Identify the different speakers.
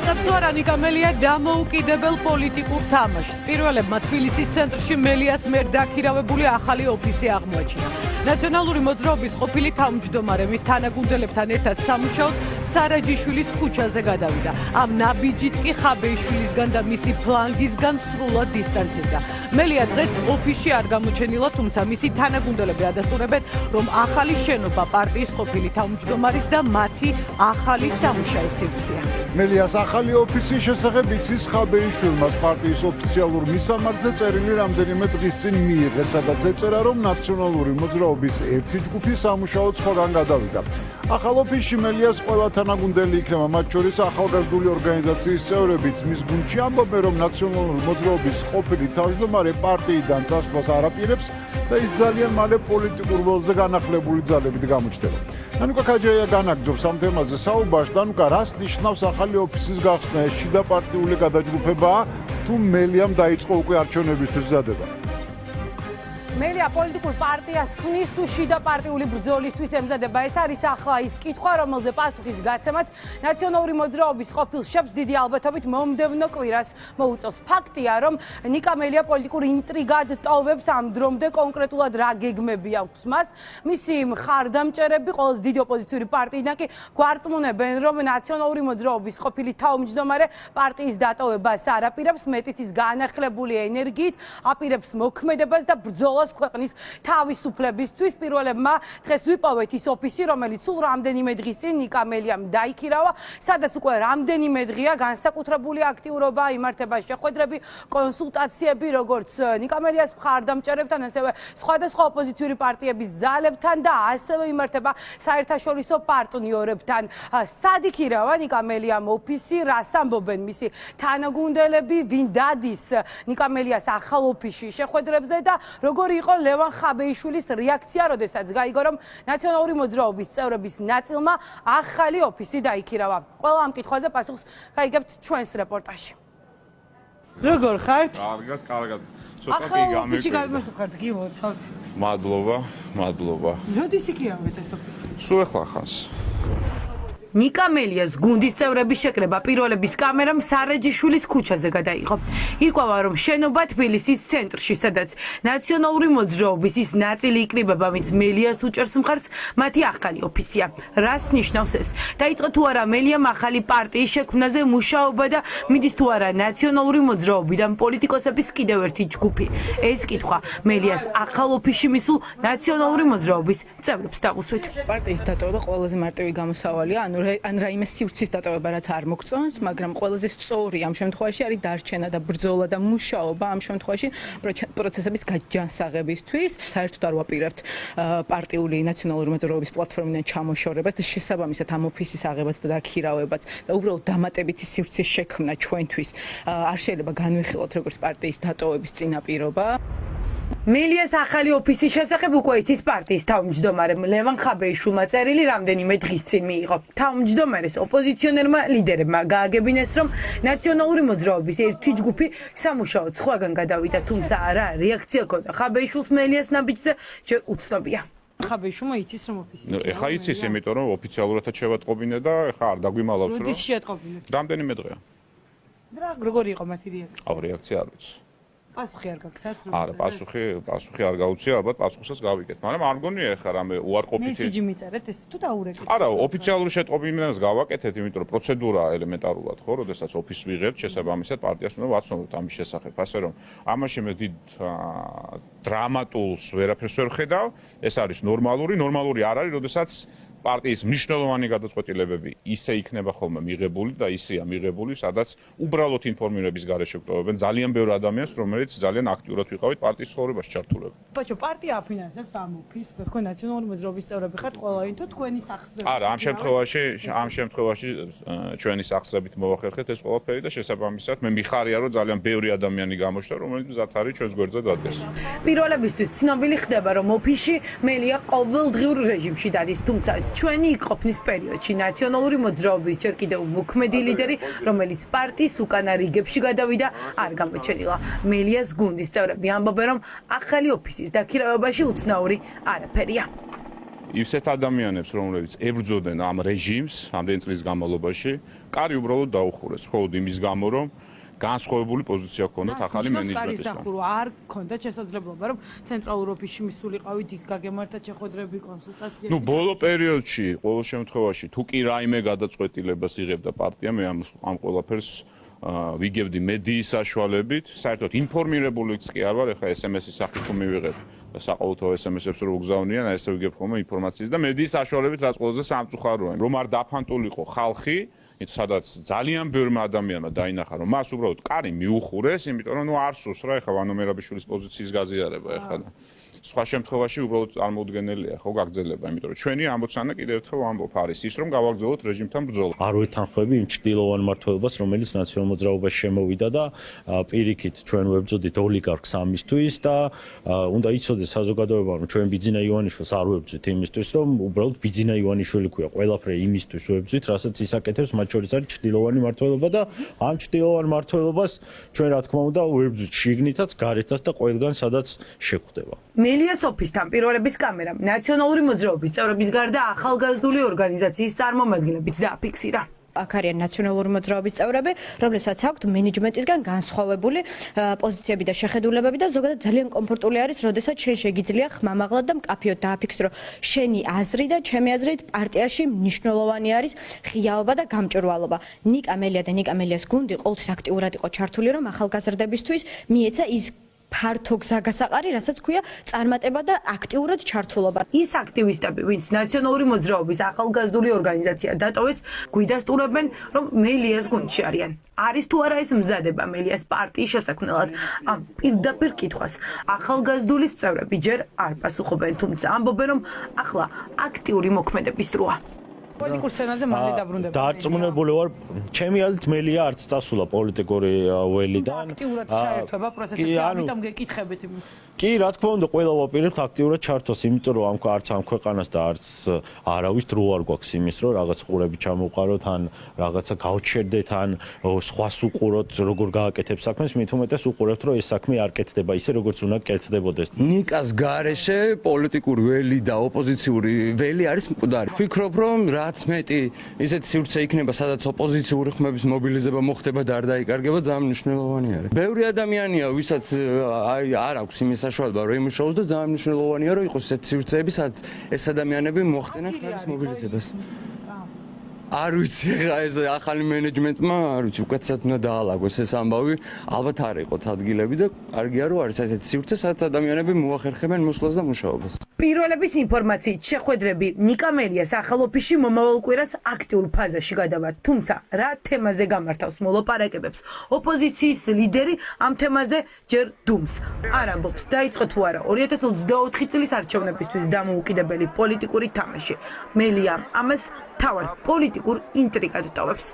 Speaker 1: იწყებს თუ არა ნიკამელია დამოუკიდებელ პოლიტიკურ თამაშს. პირველებმა თბილისის ცენტრში მელიას მიერ დაქირავებული ახალი ოფისი აღმოაჩინა. ნაციონალური მოძრაობის ყოფილი თავმჯდომარე მის თანაგუნდელებთან ერთად სამუშაოდ სარაჯიშვილის ქუჩაზე გადავიდა. ამ ნაბიჯით კი ხაბეიშვილისგან და მისი ფლანგისგან სრულად დისტანცირდა. მელია დღეს ოფისში არ გამოჩენილა, თუმცა მისი თანაგუნდელები ადასტურებენ, რომ ახალი შენობა პარტიის ყოფილი თავმჯდომარის და მათი ახალი სამუშაო სივრცეა.
Speaker 2: მელიას ახალი ოფისის შესახებ იცის ხაბეიშვილმა პარტიის ოფიციალურ მისამართზე წერილი რამდენიმე დღის წინ მიიღეს, სადაც ეწერა, რომ ნაციონალური მოძრაობის ერთი ჯგუფი სამუშაოდ სხვაგან გადავიდა. ახალ ოფისში მელიას ყველა თანაგუნდელი იქნება, მათ შორის ახალგაზრდული ორგანიზაციის წევრებიც. მის გუნდში ამბობენ, რომ ნაციონალური მოძრაობის ყოფილი თავმჯდომარე პარტიიდან წასვლას არ აპირებს და ის ძალიან მალე პოლიტიკურ ველზე განახლებული ძალებით გამოჩნდება. ნანუკა ქაჯაია განაგრძობს ამ თემაზე საუბარს. ნანუკა, რას ნიშნავს ახალი ოფისის გახსნა? ეს შიდა პარტიული გადაჯგუფებაა თუ მელიამ დაიწყო უკვე არჩევნებისთვის მზადება?
Speaker 3: მელია პოლიტიკურ პარტიას ქმნის თუ შიდა პარტიული ბრძოლისთვის ემზადება? ეს არის ახლა ის კითხვა, რომელზე პასუხის გაცემაც ნაციონალური მოძრაობის ყოფილ შეფს დიდი ალბათობით მომდევნო კვირას მოუწევს. ფაქტია, რომ ნიკამელია პოლიტიკურ ინტრიგად ტოვებს ამ დრომდე, კონკრეტულად რა გეგმები აქვს მას. მისი მხარდამჭერები ყოველს დიდი ოპოზიციური პარტიიდან კი გვარწმუნებენ, რომ ნაციონალური მოძრაობის ყოფილი თავმჯდომარე პარტიის დატოვებას არ აპირებს, მეტიც ის განახლებული ენერგიით აპირებს მოქმედებას და ბრძოლას ქვეყნის თავისუფლებისთვის. პირველებმა დღეს ვიპოვეთ ის ოფისი, რომელიც სულ რამდენიმე დღის წინ ნიკამელიამ დაიქირავა, სადაც უკვე რამდენიმე დღეა განსაკუთრებული აქტიურობა იმართება, შეხვედრები, კონსულტაციები, როგორც ნიკამელიას მხარდამჭერებთან, ასევე სხვადასხვა ოპოზიციური პარტიების ძალებთან და ასევე იმართება საერთაშორისო პარტნიორებთან. სად იქირავა ნიკამელიამ ოფისი, რას ამბობენ მისი თანაგუნდელები, ვინ დადის ნიკამელიას ახალ ოფისში შეხვედრებზე და როგორი იყო ლევან ხაბეიშვილის რეაქცია, როდესაც გაიგო, რომ ნაციონალური მოძრაობის წევრების ნაწილმა ახალი ოფისი დაიქირავა. ყველა ამ კითხვაზე პასუხს გაიგებთ ჩვენს რეპორტაჟში. როგორ ხართ?
Speaker 4: კარგად. ცოტა კი
Speaker 3: ახალ
Speaker 4: გამიკვირდა.
Speaker 3: ოფისში გადმოსუხართ, გიმოცავთ.
Speaker 4: მადლობა.
Speaker 3: როდის იქირავეთ ეს ოფისი?
Speaker 4: სულ ახლა ხანს.
Speaker 1: ნიკამელიას გუნდის წევრების შეკრება პირველების კამერამ სარაჯიშვილის ქუჩაზე გადაიღო. ირკვევა, რომ შენობა თბილისის ცენტრში, სადაც ნაციონალური მოძრაობის ის ნაწილი იკრიბება, ვინც მელიას უჭერს მხარს, მათი ახალი ოფისია. რას ნიშნავს ეს? დაიწყო თუ არა მელიამ ახალი პარტიის შექმნაზე მუშაობა და მიდის თუ არა ნაციონალური მოძრაობიდან პოლიტიკოსების კიდევ ერთი ჯგუფი? ეს კითხვა მელიას ახალ ოფისში მისულ ნაციონალური მოძრაობის წევრებს დავუსვით.
Speaker 5: პარტიის დატოვება ყველაზე მარტივი გამოსავალია, ან რაიმე სივრცის დატოვება, რაც არ მოგწონს, მაგრამ ყველაზე სწორი ამ შემთხვევაში არის დარჩენა და ბრძოლა და მუშაობა ამ შემთხვევაში პროცესების გაჯანსაღებისთვის. საერთოდ არ ვაპირებთ პარტიული ნაციონალური მოძრაობის პლატფორმიდან ჩამოშორებას და შესაბამისად ამ ოფისის აღებას და დაქირავებას და უბრალოდ დამატებითი სივრცის შექმნა ჩვენთვის არ შეიძლება განვიხილოთ როგორც პარტიის დატოვების წინაპირობა.
Speaker 1: მელიას ახალი ოფისის შესახებ უკვე იცის პარტიის თავმჯდომარემ ლევან ხაბეიშვილმა წერილი რამდენიმე დღის წინ მიიღო. თავმჯდომარის ოპოზიციონერმა ლიდერებმა გააგებინეს, რომ ნაციონალური მოძრაობის ერთი ჯგუფი სამუშაოდ სხვაგან გადავიდა, თუმცა არა რეაქცია ჰქონდა ხაბეიშვილს მელიას ნაბიჯზე, ჯერ უცნობია.
Speaker 3: ხაბეიშვილმა იცის, რომ ოფისი.
Speaker 4: ეხა იცის, იმიტომ რომ ოფიციალურად შევატყობინე და ეხა არ დაგვიმალავს, რომ
Speaker 3: როდის შეატყობინეთ?
Speaker 4: რამდენიმე დღეა.
Speaker 3: როგორი იყო მათი რეაქცია?
Speaker 4: აუ რეაქცია არ ვიცი.
Speaker 3: პასუხი არ გაქვთ?
Speaker 4: არა, პასუხი არ გაუწია, ალბათ პასუხსაც გავიგეთ, მაგრამ არ მგონია ეხლა რამე უარყოფითი.
Speaker 3: მესიჯი მიწერეთ ეს თუ დაურეკეთ?
Speaker 4: არა, ოფიციალური შეტყობინებას გავაკეთეთ, იმიტომ რომ პროცედურაა ელემენტარულად, ხო, როდესაც ოფისს ვიღებთ, შესაბამისად პარტიას უნდა ვაცნობოთ ამის შესახებ, ასე რომ ამაში მე დიდ დრამატულს ვერაფერს ვერ ხედავ, ეს არის ნორმალური არ არის, როდესაც პარტიის მნიშვნელოვანი გადაწყვეტილებები ისე იქნება ხოლმე მიღებული და ისეა მიღებული, სადაც უბრალოდ ინფორმირების გარეშე გვტოვებენ ძალიან ბევრ ადამიანს, რომელიც ძალიან აქტიურად ვიყავით პარტიის ცხოვრებაში ჩართულები.
Speaker 3: ბაჭო, პარტია აფინანსებს ამ ოფისს, თქვენ ნაციონალური მოძრაობის წევრები ხართ ყველანი თუ თქვენი სახსრებით?
Speaker 4: არა, ამ შემთხვევაში ჩვენი სახსრებით მოვახერხეთ ეს ყველაფერი და შესაბამისად მე მიხარია, რომ ძალიან ბევრი ადამიანი გამოჩნდა, რომელიც მზად არის ჩვენს გვერდზე დადგეს.
Speaker 1: პირველებისთვის ცნობილი ხდება, რომ ოფისში მელია ყოველდღიურ რეჟიმში დადის, თუმცა ჩვენი ყოფნის პერიოდში ნაციონალური მოძრაობის ჯერ კიდევ მოქმედი ლიდერი, რომელიც პარტიის უკანა რიგებში გადავიდა, არ გამოჩენილა. მელიას გუნდის წევრები ამბობენ, რომ ახალი ოფისის დაქირავებაში უცნაური არაფერია.
Speaker 4: ისეთ ადამიანებს, რომლებიც ებრძოდნენ ამ რეჟიმს ამდენი წლის განმავლობაში, კარი უბრალოდ დაუხურეს, მხოლოდ იმის გამო, რომ განსხვავებული პოზიცია ჰქონდათ ახალი მენეჯმენტისგან.
Speaker 3: არ ქონდათ შესაძლებლობა, რომ ცენტრალურ ოფისში მისულიყავით, იქ გაგემართათ შეხვედრები, კონსულტაციები.
Speaker 4: ბოლო პერიოდში, ყოველ შემთხვევაში, თუ კი რაიმე გადაწყვეტილებას იღებდა პარტია, მე ამ ყველაფერს ვიგებდი მედიის საშუალებით, საერთოდ ინფორმირებულიც კი არ ვარ, ეხლა SMS-ის სახით თუ მივიღებ საყოველთაო SMS-ებს რო გგზავნიან, ესე ვიგებ ხოლმე ინფორმაციის და მედიის საშუალებით რაც ყველაზე სამწუხაროა, რომ არ დაფანტულიყო ხალხი, სადაც ძალიან ბევრმა ადამიანმა დაინახა, რომ მას უბრალოდ კარი მიუხურეს, იმიტომ რომ არ სურს რა ეხლა ვანო მერაბიშვილის პოზიციის გაზიარება ეხლა და სხვა შემთხვევაში უბრალოდ წარმოუდგენელია ხო გაგრძელება, იმიტომ რომ ჩვენი ამბოცანა კიდევ ერთხელ ვამბობ არის ის, რომ გავაგრძელოთ რეჟიმთან ბრძოლა.
Speaker 6: არ ვეთანხმები იმ ჭრილოვან მმართველობას, რომელიც ნაციონალურ მოძრაობაში შემოვიდა და პირიქით ჩვენ ვებრძოდით ოლიგარქს ამისთვის და უნდა იცოდეს საზოგადოება, რომ ჩვენ ბიძინა ივანიშვილს არ ვებრძვით იმისთვის, რომ უბრალოდ ბიძინა ივანიშვილი ქვია, ყველაფერი იმისთვის ვებრძვით, რასაც ის აკეთებს, მათ შორის არის ჭრილოვანი მმართველობა და ამ ჭრილოვან მმართველობას ჩვენ რა თქმა უნდა ვებრძვით შიგნითაც, გარეთაც და ყველგან სადაც შეხვდება.
Speaker 3: მელიას ოფისთან პირველების კამერა ნაციონალური მოძრაობის წევრების გარდა ახალგაზრდული ორგანიზაციის წარმომადგენლებიც დააფიქსირა.
Speaker 7: აქ არიან ნაციონალური მოძრაობის წევრები, რომლებსაც აქვთ მენეჯმენტისგან განსხვავებული პოზიციები და შეხედულებები და ზოგადად ძალიან კომფორტული არის, როდესაც შენ შეგიძლია ხმამაღლად და მკაფიოდ დააფიქსრო შენი აზრი და ჩემი აზრით პარტიაში მნიშვნელოვანი არის ღიაობა და გამჭვირვალობა. ნიკა მელია და ნიკა მელიას გუნდი ყოველთვის აქტიურად იყო ჩართული, რომ ახალგაზრდებისთვის მიეცა ის ფართო გზაგასაყარი, რასაც ქვია წარმატება და აქტიურად ჩართულობა.
Speaker 3: ის აქტივისტები, ვინც ნაციონალური მოძრაობის ახალგაზრდული ორგანიზაცია დატოვეს, გვიდასტურებენ, რომ მელიას გუნდში არიან. არის თუ არა ეს მზადება მელიას პარტიის შესაქმნელად? ამ პირდაპირ კითხვას ახალგაზრდულის წევრები ჯერ არ პასუხობენ, თუმცა ამბობენ, რომ ახლა აქტიური მოქმედების დროა. პოლიტიკურ სცენაზე მალე დაბრუნდება.
Speaker 6: დარწმუნებული ვარ, ჩემი აზრით მელია არც წასულა პოლიტიკური ველიდან.
Speaker 3: აქტიურად ჩაერთვება პროცესებში, ამიტომ გეკითხებით.
Speaker 6: კი, რა თქმა უნდა, ყველა ვაპირებთ აქტიურად ჩართოს, იმიტომ რომ არც ამ ქვეყანას და არც არავის დრო არ გვაქვს იმის, რომ რაღაც ყურები ჩამოვყაროთ, ან რაღაცა გავჩერდეთ, ან სხვას უყუროთ, როგორ გააკეთებს საქმეს, მით უმეტეს უყურებთ, რომ ეს საქმე არ კეთდება ისე, როგორც უნდა კეთდებოდეს.
Speaker 8: ნიკას გარეშე პოლიტიკური ველი და ოპოზიციური ველი არის მკვდარი. ვფიქრობ, რომ რაც მეტი ისეთი სივრცე იქნება, სადაც ოპოზიციური ხმების მობილიზება მოხდება და არ დაიკარგება, ძალიან მნიშვნელოვანი არის. ბევრი ადამიანია, ვისაც არ აქვს იმის საშუალება, რომ იმუშაოს და ძალიან მნიშვნელოვანია, რომ იყოს ესეთი სივრცეები, სადაც ეს ადამიანები მოახდენენ ხმების მობილიზებას. არ ვიცი, ხა ეს ახალი მენეჯმენტმა, არ ვიცი, უკეთესად უნდა დაალაგოს ეს ამბავი, ალბათ არ იყოთ ადგილები და კარგია, რომ არის ესეთი სივრცე, სადაც ადამიანები მოახერხებენ მოსვლას და მუშაობას.
Speaker 3: პირველების ინფორმაციით შეხვედრები ნიკა მელიას ახალ ოფისში მომავალ კვირას აქტიურ ფაზაში გადავა, თუმცა რა თემაზე გამართავს მოლაპარაკებებს ოპოზიციის ლიდერი ამ თემაზე ჯერ დუმს არ ამბობს, დაიწყო თუ არა 2024 წლის არჩევნებისთვის დამოუკიდებელი პოლიტიკური თამაში. მელია ამას თავად პოლიტიკურ ინტრიგად ტოვებს.